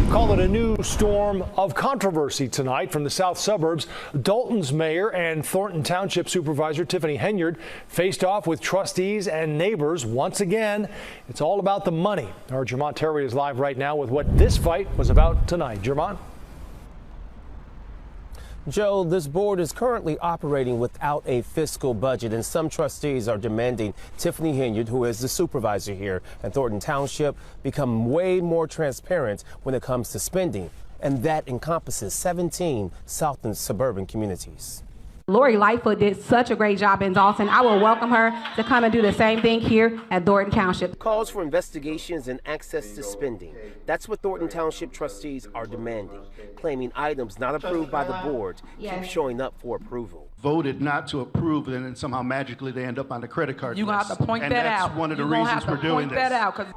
Call it a new storm of controversy tonight from the south suburbs. Dalton's mayor and Thornton Township Supervisor Tiffany Henyard faced off with trustees and neighbors once again. It's all about the money. Our Jermont Terry is live right now with what this fight was about tonight. Jermont? Joe, this board is currently operating without a fiscal budget, and some trustees are demanding Tiffany Henyard, who is the supervisor here at Thornton Township, become way more transparent when it comes to spending, and that encompasses 17 south and suburban communities. Lori Lightfoot did such a great job in Dawson. I will welcome her to come and do the same thing here at Thornton Township. Calls for investigations and access to spending. That's what Thornton Township trustees are demanding, claiming items not approved by the board keep showing up for approval. Voted not to approve, and then somehow magically they end up on the credit card You're going to have to point that out. And that's one of the reasons we're doing this.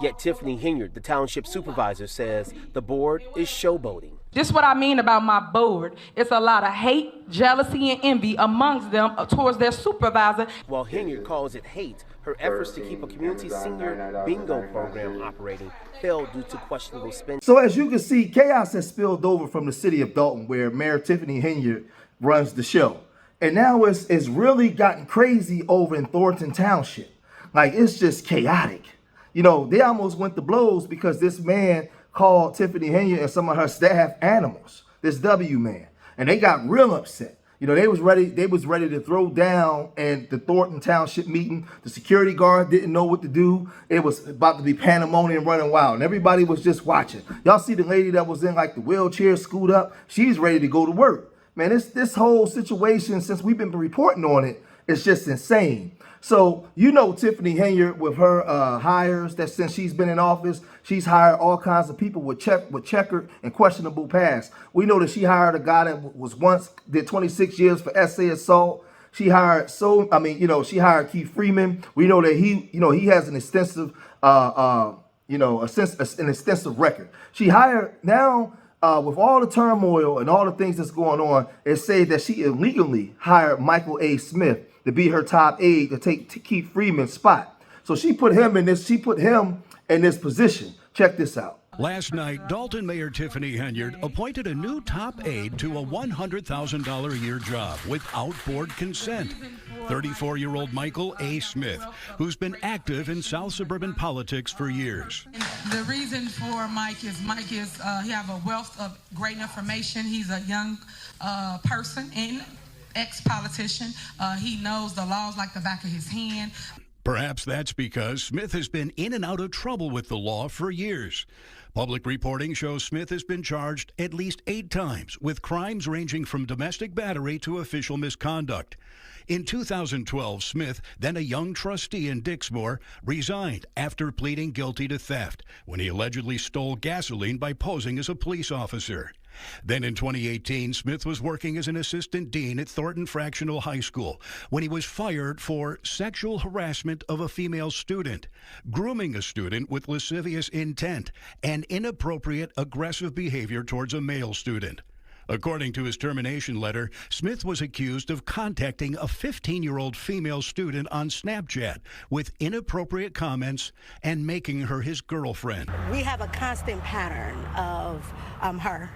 Yet Tiffany Henyard, the township supervisor, says the board is showboating. This is what I mean about my board. It's a lot of hate, jealousy, and envy amongst them towards their supervisor. While Henyard calls it hate, her efforts to keep a community senior bingo program operating failed due to questionable spending. So as you can see, chaos has spilled over from the city of Dalton, where Mayor Tiffany Henyard runs the show. And now it's really gotten crazy over in Thornton Township. Like, it's just chaotic. You know, they almost went to blows because this man called Tiffany Henyard and some of her staff animals, this W man. And they got real upset. You know, they was ready to throw down at the Thornton Township meeting. The security guard didn't know what to do. It was about to be pandemonium running wild. And everybody was just watching. Y'all see the lady that was in like the wheelchair scoot up? She's ready to go to work. Man, this whole situation, since we've been reporting on it, is just insane. So, you know, Tiffany Henyard with her hires, that since she's been in office, she's hired all kinds of people with checkered and questionable past. We know that she hired a guy that was once did 26 years for essay assault. She hired she hired Keith Freeman. We know that he has an extensive an extensive record. She hired now. With all the turmoil and all the things that's going on, it said that she illegally hired Michael A. Smith to be her top aide to take Keith Freeman's spot. So she put him in this. She put him in this position. Check this out. Last night, Dalton Mayor Tiffany Henyard appointed a new top aide to a $100,000 a year job without board consent. 34-year-old Michael A. Smith, who's been active in South suburban politics for years. The reason for Mike is he have a wealth of great information. He's a young person and ex-politician. He knows the laws like the back of his hand. Perhaps that's because Smith has been in and out of trouble with the law for years. Public reporting shows Smith has been charged at least 8 times with crimes ranging from domestic battery to official misconduct. In 2012, Smith, then a young trustee in Dixmoor, resigned after pleading guilty to theft when he allegedly stole gasoline by posing as a police officer. Then in 2018, Smith was working as an assistant dean at Thornton Fractional High School when he was fired for sexual harassment of a female student, grooming a student with lascivious intent, and inappropriate aggressive behavior towards a male student. According to his termination letter, Smith was accused of contacting a 15-year-old female student on Snapchat with inappropriate comments and making her his girlfriend. We have a constant pattern of her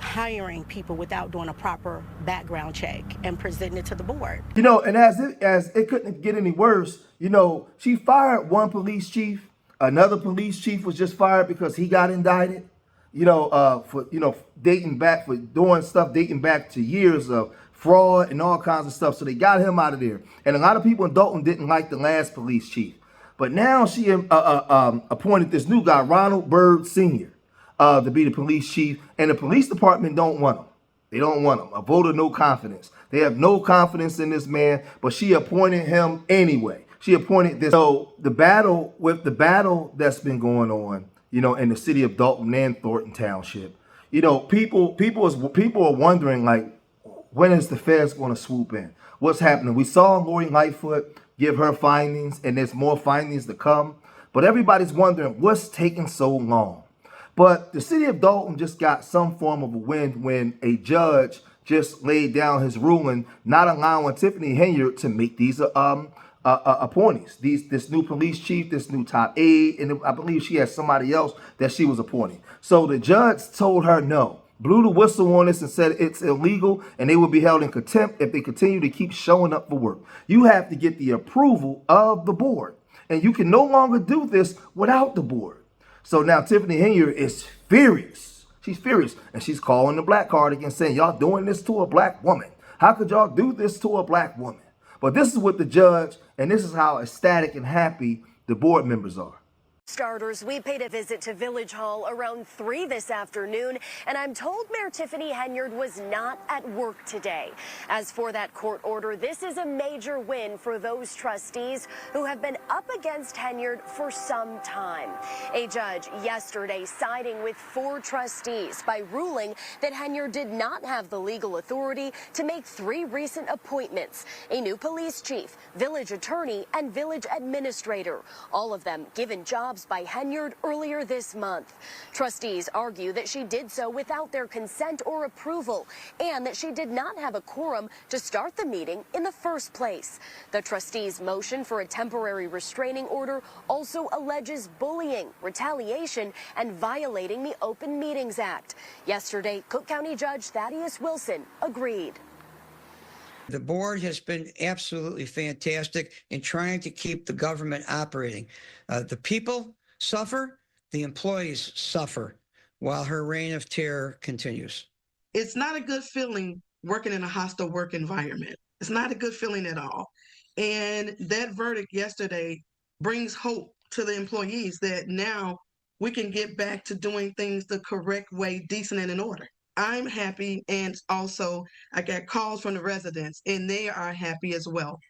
hiring people without doing a proper background check and presenting it to the board. You know, and as it couldn't get any worse, you know, she fired one police chief. Another police chief was just fired because he got indicted. For dating back to years of fraud and all kinds of stuff. So they got him out of there. And a lot of people in Dalton didn't like the last police chief. But now she appointed this new guy, Ronald Byrd Sr., to be the police chief. And the police department don't want him. They don't want him. A vote of no confidence. They have no confidence in this man, but she appointed him anyway. She appointed this. So the battle that's been going on, in the city of Dalton and Thornton Township, people are wondering, like, when is the feds going to swoop in? what's happening. We saw Lori Lightfoot give her findings, and there's more findings to come. But everybody's wondering what's taking so long. But the city of Dalton just got some form of a win when a judge just laid down his ruling, not allowing Tiffany Henyard to make these appointees. This new police chief, this new top aide, and I believe she has somebody else that she was appointing. So the judge told her no, blew the whistle on this and said it's illegal and they will be held in contempt if they continue to keep showing up for work. You have to get the approval of the board, and you can no longer do this without the board. So now Tiffany Henyard is furious. She's furious, and she's calling the black card again, saying, y'all doing this to a black woman. How could y'all do this to a black woman? But this is what the judge, and this is how ecstatic and happy the board members are. Starters, we paid a visit to Village Hall around 3 this afternoon, and I'm told Mayor Tiffany Henyard was not at work today. As for that court order, this is a major win for those trustees who have been up against Henyard for some time. A judge yesterday siding with 4 trustees by ruling that Henyard did not have the legal authority to make 3 recent appointments: a new police chief, village attorney, and village administrator, all of them given jobs by Henyard earlier this month. Trustees argue that she did so without their consent or approval, and that she did not have a quorum to start the meeting in the first place. The trustees' motion for a temporary restraining order also alleges bullying, retaliation, and violating the Open Meetings Act. Yesterday, Cook County Judge Thaddeus Wilson agreed. The board has been absolutely fantastic in trying to keep the government operating. The people suffer, the employees suffer, while her reign of terror continues. It's not a good feeling working in a hostile work environment. It's not a good feeling at all. And that verdict yesterday brings hope to the employees that now we can get back to doing things the correct way, decent and in order. I'm happy, and also I got calls from the residents, and they are happy as well.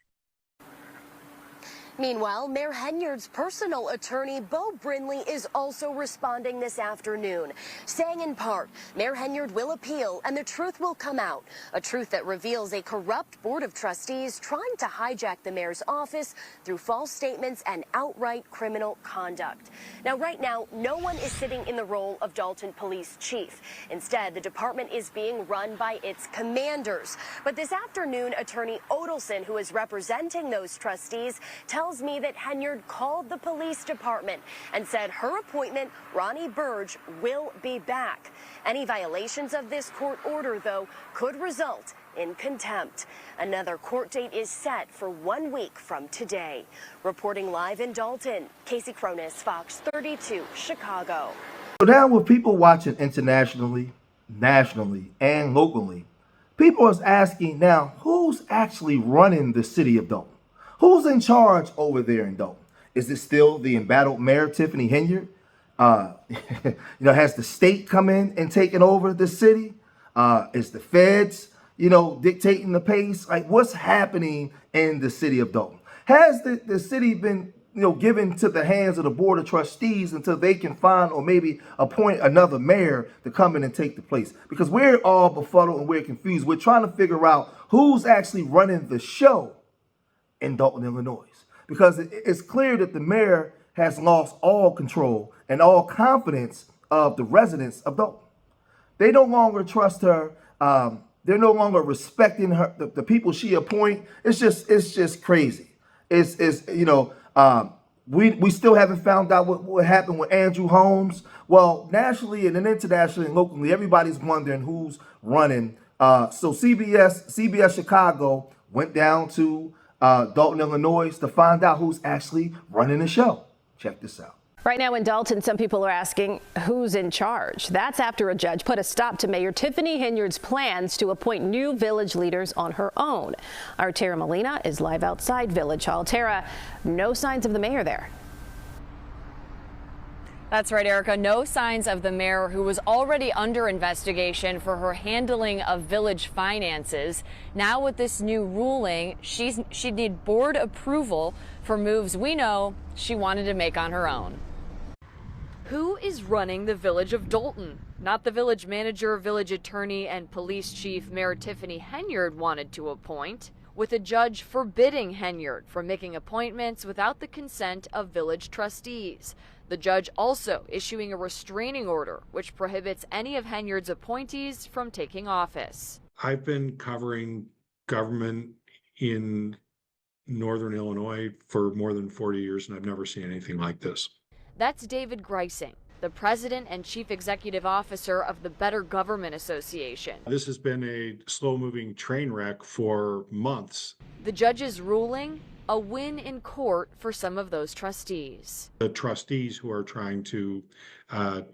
Meanwhile, Mayor Henyard's personal attorney, Bo Brindley, is also responding this afternoon, saying in part, Mayor Henyard will appeal and the truth will come out, a truth that reveals a corrupt board of trustees trying to hijack the mayor's office through false statements and outright criminal conduct. Now, right now, no one is sitting in the role of Dalton Police Chief. Instead, the department is being run by its commanders. But this afternoon, Attorney Odelson, who is representing those trustees, tells me that Henyard called the police department and said her appointment, Ronnie Burge, will be back. Any violations of this court order, though, could result in contempt. Another court date is set for 1 week from today. Reporting live in Dalton, Casey Cronus, Fox 32, Chicago. So now with people watching internationally, nationally, and locally, people are asking now, who's actually running the city of Dalton? Who's in charge over there in Dalton? Is it still the embattled mayor, Tiffany Henyard? Has the state come in and taken over the city? Is the feds, dictating the pace? Like, what's happening in the city of Dalton? Has the city been, given to the hands of the board of trustees until they can find or maybe appoint another mayor to come in and take the place? Because we're all befuddled and we're confused. We're trying to figure out who's actually running the show in Dalton, Illinois, because it's clear that the mayor has lost all control and all confidence of the residents of Dalton. They no longer trust her. They're no longer respecting her, the people she appoint. It's just crazy. We still haven't found out what happened with Andrew Holmes. Well, nationally and then internationally and locally, everybody's wondering who's running. So CBS Chicago went down to Dalton, Illinois, to find out who's actually running the show. Check this out. Right now in Dalton, some people are asking who's in charge. That's after a judge put a stop to Mayor Tiffany Henyard's plans to appoint new village leaders on her own. Our Tara Molina is live outside Village Hall. Tara, no signs of the mayor there. That's right, Erica. No signs of the mayor, who was already under investigation for her handling of village finances. Now with this new ruling, she'd need board approval for moves we know she wanted to make on her own. Who is running the village of Dalton? Not the village manager, village attorney, and police chief Mayor Tiffany Henyard wanted to appoint. with a judge forbidding Henyard from making appointments without the consent of village trustees. The judge also issuing a restraining order, which prohibits any of Henyard's appointees from taking office. I've been covering government in Northern Illinois for more than 40 years, and I've never seen anything like this. That's David Greising, the president and chief executive officer of the Better Government Association. This has been a slow-moving train wreck for months. The judge's ruling, a win in court for some of those trustees. The trustees who are trying to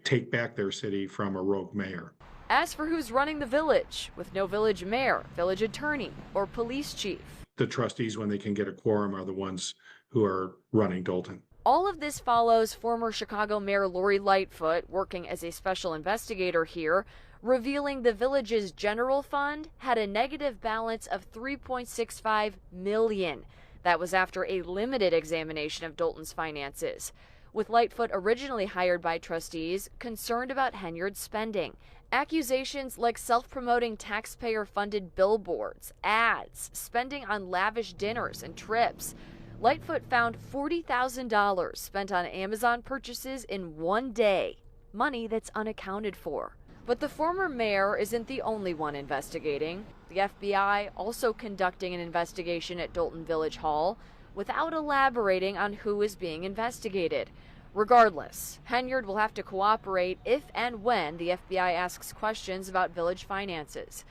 take back their city from a rogue mayor. As for who's running the village, with no village mayor, village attorney, or police chief. The trustees, when they can get a quorum, are the ones who are running Dolton. All of this follows former Chicago Mayor Lori Lightfoot, working as a special investigator here, revealing the village's general fund had a negative balance of $3.65 million. That was after a limited examination of Dolton's finances. With Lightfoot originally hired by trustees concerned about Henyard's spending. Accusations like self-promoting taxpayer-funded billboards, ads, spending on lavish dinners and trips. Lightfoot found $40,000 spent on Amazon purchases in one day, money that's unaccounted for. But the former mayor isn't the only one investigating. The FBI also conducting an investigation at Dolton Village Hall without elaborating on who is being investigated. Regardless, Henyard will have to cooperate if and when the FBI asks questions about village finances.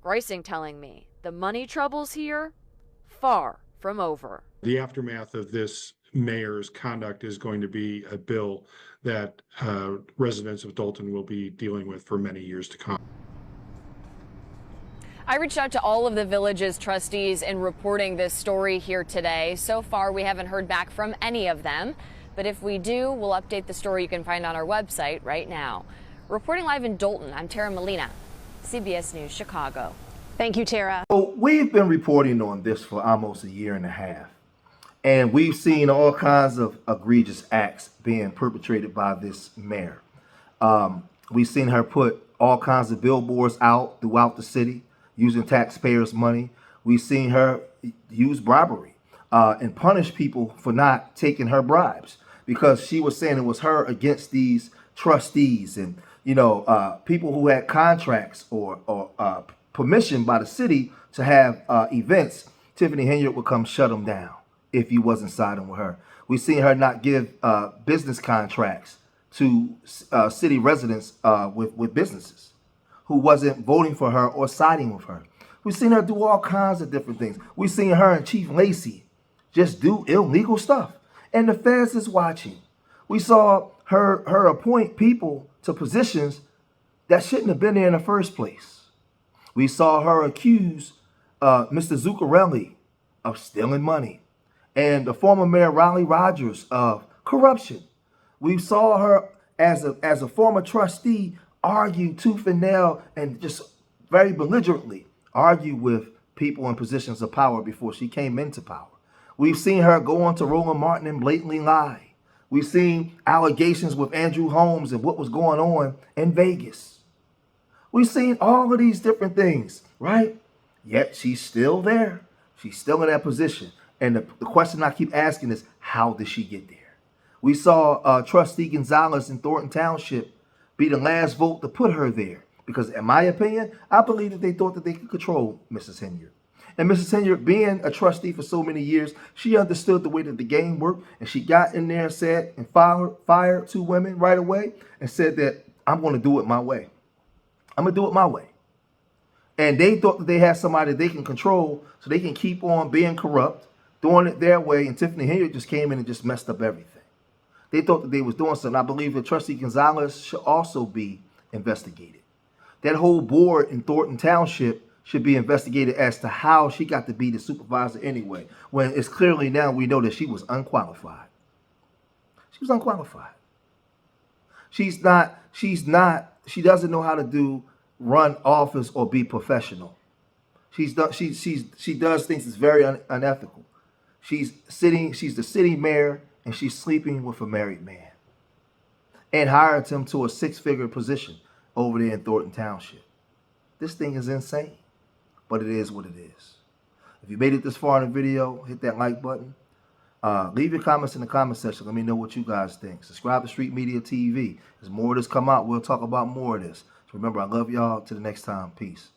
Greising telling me the money troubles here, far from over. The aftermath of this mayor's conduct is going to be a bill that residents of Dolton will be dealing with for many years to come. I reached out to all of the village's trustees in reporting this story here today. So far, we haven't heard back from any of them. But if we do, we'll update the story you can find on our website right now. Reporting live in Dolton, I'm Tara Molina, CBS News, Chicago. Thank you, Tara. So we've been reporting on this for almost a year and a half. And we've seen all kinds of egregious acts being perpetrated by this mayor. We've seen her put all kinds of billboards out throughout the city using taxpayers' money. We've seen her use bribery and punish people for not taking her bribes, because she was saying it was her against these trustees and, people who had contracts or permission by the city to have events. Tiffany Henyard would come shut them down if you wasn't siding with her. We've seen her not give business contracts to city residents with businesses who wasn't voting for her or siding with her. We've seen her do all kinds of different things. We've seen her and Chief Lacey just do illegal stuff. And the feds is watching. We saw her appoint people to positions that shouldn't have been there in the first place. We saw her accuse Mr. Zuccarelli of stealing money and the former Mayor Riley Rogers of corruption. We saw her as a former trustee argue tooth and nail and just very belligerently argue with people in positions of power before she came into power. We've seen her go on to Roland Martin and blatantly lie. We've seen allegations with Andrew Holmes and what was going on in Vegas. We've seen all of these different things, right? Yet she's still there. She's still in that position. And the question I keep asking is, how did she get there? We saw Trustee Gonzalez in Thornton Township be the last vote to put her there. Because in my opinion, I believe that they thought that they could control Mrs. Henyard. And Mrs. Henyard, being a trustee for so many years, she understood the way that the game worked. And she got in there and said, and fired two women right away and said that I'm going to do it my way. I'm going to do it my way. And they thought that they had somebody they can control so they can keep on being corrupt, doing it their way. And Tiffany Henyard just came in and just messed up everything. They thought that they was doing something. I believe that Trustee Gonzalez should also be investigated. That whole board in Thornton Township should be investigated as to how she got to be the supervisor anyway, when it's clearly now we know that she was unqualified. She was unqualified. She doesn't know how to run office or be professional. She does things that's very unethical. She's the city mayor and she's sleeping with a married man and hired him to a six-figure position over there in Thornton Township. This thing is insane, but it is what it is. If you made it this far in the video, hit that like button. Leave your comments in the comment section. Let me know what you guys think. Subscribe to Street Media TV. As more of this come out, we'll talk about more of this. So remember, I love y'all. Till the next time. Peace.